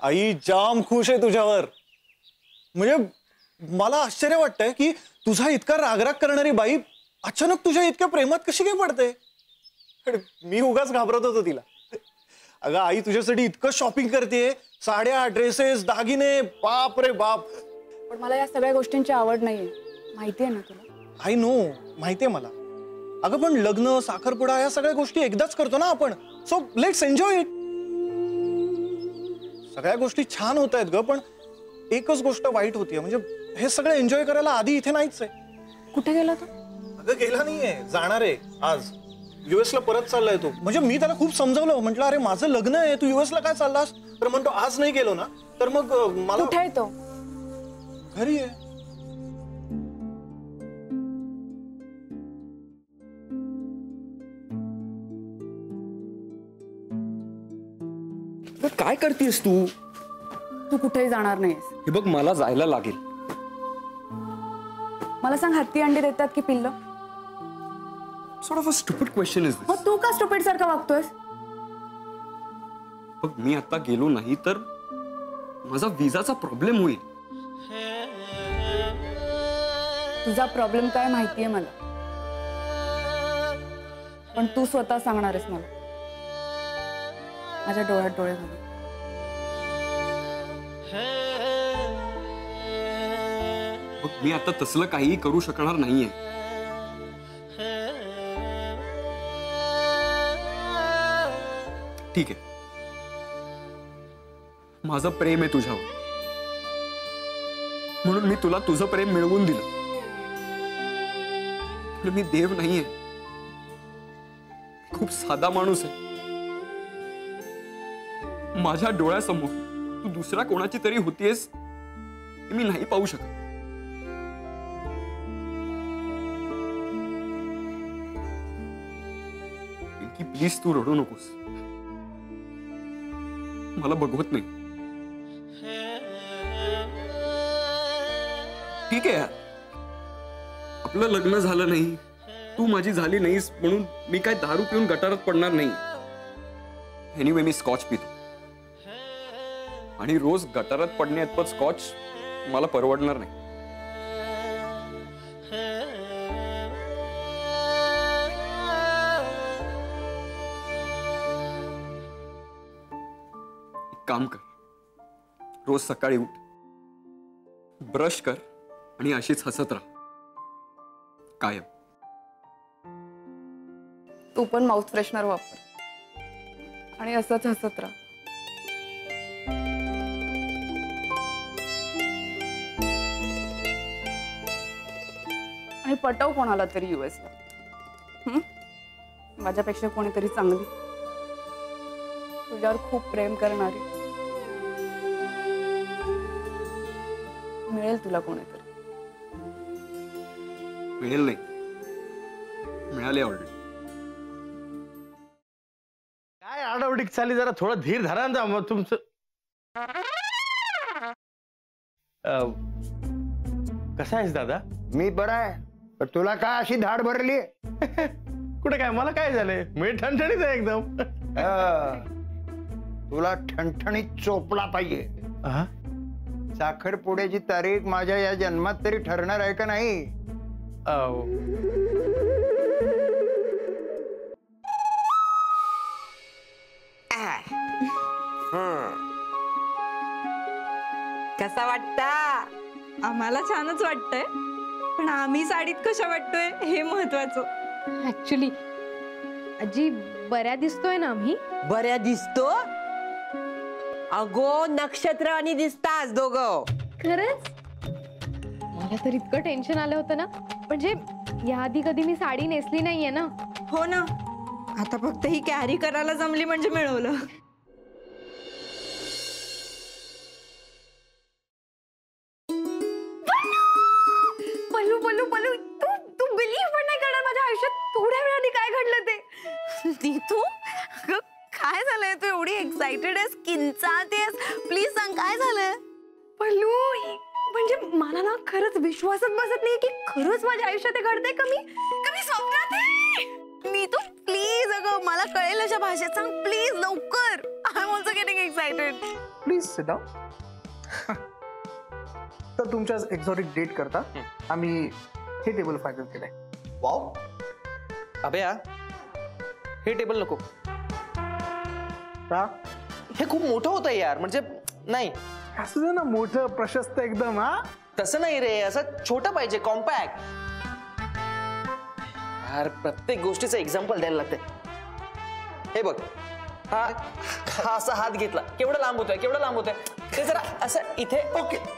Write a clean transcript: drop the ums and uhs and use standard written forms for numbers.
आई जाम खुश आहे तुझ्यावर. म्हणजे मला आश्चर्य वाटतंय की तुझा इतका रागराग करणारी बाई अचानक तुझ्या इतक्या प्रेमात कशी काय पडते. मी उगाच घाबरत होतो तिला. अगं आई तुझ्यासाठी इतकं शॉपिंग करते, साड्या, ड्रेसेस, दागिने, बाप रे बाप. पण मला या सगळ्या गोष्टींची आवड नाहीये, माहितीये ना तुला. आय नो, माहितीये मला. अगं पण लग्न, साखरपुडा या सगळ्या गोष्टी एकदाच करतो ना आपण. So let's enjoy it. सगळ्या गोष्टी छान होत आहेत ग, पण एकच गोष्ट वाईट होतीये. म्हणजे हे सगळं एन्जॉय करायला आधी इथे नाहीच आहे. कुठे गेला तो? अगं गेला नाहीये, जाणार आहे आज. US ला परत चाललाय तो. म्हणजे मी त्याला खूप समजावलं, म्हटलं अरे माझं लग्न आहे, तू US ला काय चाललास? तर म्हणतो आज नाही गेलो ना तर मग मला. कुठे आहे तो? घरी आहे. काय करतेस तू? तू कुठेही जाणार नाहीस. हे बघ मला जायला लागेल. मला सांग, हत्ती अंडी देतात की पिल्लं? Sort of a stupid question is this. मग तू का स्टुपिड सारखा वागतोयस? बघ मी आता गेलो नाही तर माझा विजाचा प्रॉब्लेम होईल. तुझा प्रॉब्लेम काय माहितीये मला, पण तू स्वतः सांगणार आहेस मला, माझ्या डोळ्यात डोळे घालून. बघ मी आता तसलं काहीही करू शकणार नाहीये. ठीक आहे, माझं प्रेम आहे तुझ्यावर, म्हणून मी तुला तुझं प्रेम मिळवून दिलं. पण मी देव नाहीये, खूप साधा माणूस आहे. माझ्या डोळ्यासमोर तू दुसऱ्या कोणाची तरी होतीयस मी नाही पाहू शकत. पिंकी प्लीज तू रडू नकोस, मला बघवत नाही. ठीक आहे, आपलं लग्न झालं नाही, तू माझी झाली नाहीस म्हणून मी काय दारू पिऊन गटारात पडणार नाही. एनिवे मी स्कॉच पितो आणि रोज गटारात पडण्याइतपत स्कॉच मला परवडणार नाही. काम कर, रोज सकाळी उठ, ब्रश कर आणि अशीच हसत राहा कायम. तू पण माउथ फ्रेशनर वापर आणि असंच हसत राहा. आणि पटव कोणाला तरी US ला. माझ्यापेक्षा कोणीतरी चांगली, तुझ्यावर खूप प्रेम करणारी मिळेल तुला कोणीतरी. मिळेल नाही, मिळाले ऑलरेडी. काय आडावडीक चालली, जरा थोडं धीर धरा ना. मग तुमचं कसं आहेस दादा? मी बरा आहे, पण तुला काय अशी धाड भरली? कुठे काय, मला काय झालंय? मी ठणठणीत आहे एकदम. तुला ठणठणीत चोपला पाहिजे. साखरपुड्याची तारीख माझ्या या जन्मात तरी ठरणार आहे का नाही? कसा वाटता? आम्हाला छानच वाटतंय, पण आम्ही साडीत कशा वाटतोय हे महत्वाचं. ऍक्च्युली आजी बऱ्या दिसतोय ना आम्ही? बऱ्या दिसतो अगो, नक्षत्र आणि दिसतास दोघं. खरंच मला तर इतकं टेन्शन आलं होतं ना, म्हणजे याआधी कधी मी साडी नेसली नाहीये ना. हो ना, आता फक्त ही कॅरी करायला जमली म्हणजे मिळवलं. पल्लू पल्लू पल्लू, तू बिलीव्ह पण नाही करणार, माझ्या आयुष्यात थोड्या वेळाने काय घडलं ते. तू काय झालंय? तू एवढी एक्साइटेड आहेस, किंचाळतेस, प्लीज सांग काय झालंय? पल्लू म्हणजे मला ना खरंच विश्वासच बसत नाही की खरंच माझ्या आयुष्यात घडतंय. कमी स्वप्नात आहे. नीतू प्लीज, अगं मला कळेल अशा भाषेत सांग प्लीज, लवकर. I am also getting excited. Excited. Please sit down. तर तुमच्या एक्झॉटिक डेट करता आम्ही हे टेबल फायनल केलंय. वाव अभया, हे टेबल नको. का? हे खूप मोठं होतं यार, म्हणजे नाही. असं दे ना मोठं प्रशस्त एकदम. हा तसं नाही रे, असं छोटं पाहिजे, कॉम्पॅक्ट. यार प्रत्येक गोष्टीचं एक्झाम्पल द्यायला लागते. हे बघ, हा असा हात घेतला, केवढं लांब होतोय, केवढं लांब होतोय. ते जरा असं इथे. ओके